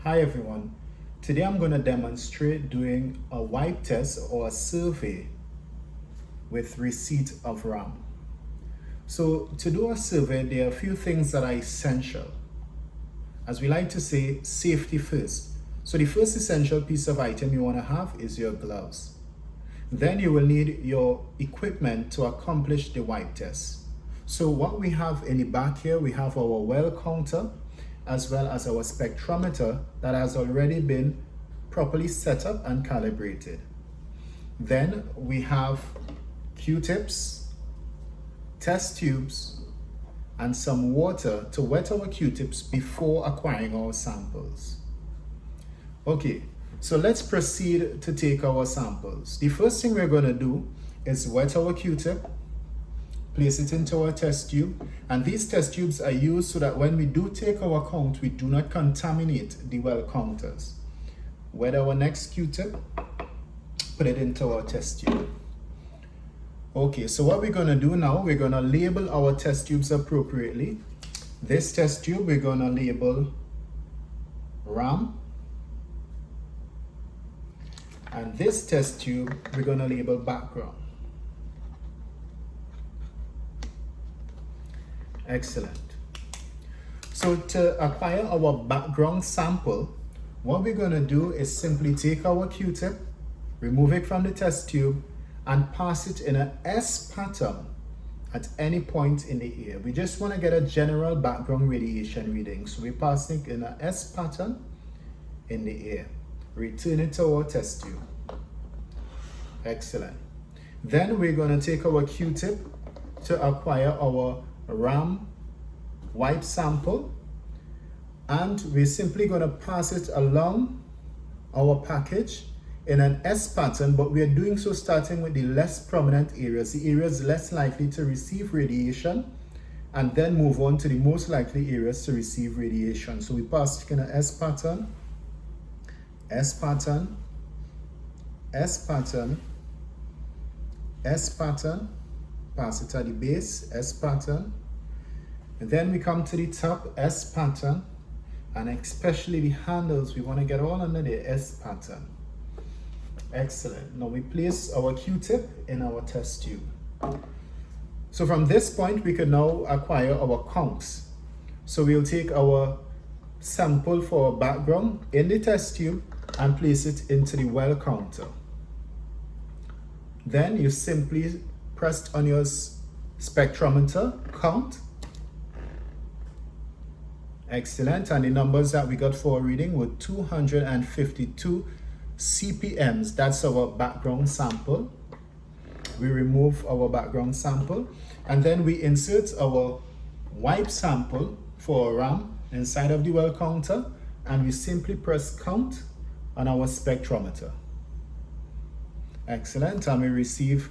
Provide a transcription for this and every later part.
Hi everyone, today I'm going to demonstrate doing a wipe test or a survey with receipt of RAM. So to do a survey, there are a few things that are essential. As we like to say, safety first. So the first essential piece of item you want to have is your gloves. Then you will need your equipment to accomplish the wipe test. So what we have in the back here, we have our well counter as well as our spectrometer that has already been properly set up and calibrated. Then we have Q-tips, test tubes, and some water to wet our Q-tips before acquiring our samples. Okay, so let's proceed to take our samples. The first thing we're going to do is wet our Q-tip, place it into our test tube, and these test tubes are used so that when we do take our count, we do not contaminate the well counters. Wet our next Q-tip, put it into our test tube. Okay, so what we're going to do now, we're going to label our test tubes appropriately. This test tube, we're going to label RAM. And this test tube, we're going to label background. Excellent. So to acquire our background sample, what we're going to do is simply take our Q-tip, remove it from the test tube, and pass it in an S pattern at any point in the air. We just want to get a general background radiation reading. So we're passing in an S pattern in the air. Return it to our test tube. Excellent. Then we're going to take our Q-tip to acquire our RAM wipe sample, and we're simply going to pass it along our package in an S pattern, but we are doing so starting with the less prominent areas, the areas less likely to receive radiation, and then move on to the most likely areas to receive radiation. So we pass it in an S pattern, S pattern, S pattern, S pattern, pass it at the base, S pattern, and then we come to the top, S pattern, and especially the handles, we want to get all under the S pattern. Excellent. Now we place our Q-tip in our test tube. So from this point, we can now acquire our counts. So we'll take our sample for our background in the test tube and place it into the well counter. Then you simply press on your spectrometer, count. Excellent, and the numbers that we got for our reading were 252 CPMs. That's our background sample. We remove our background sample, and then we insert our wipe sample for a RAM inside of the well counter, and we simply press count on our spectrometer. Excellent, and we receive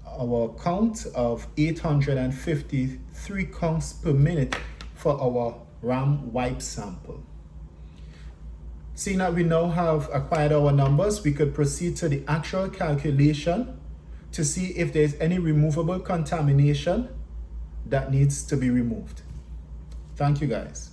our count of 853 counts per minute for our RAM wipe sample. Seeing that we now have acquired our numbers, we could proceed to the actual calculation to see if there's any removable contamination that needs to be removed. Thank you guys.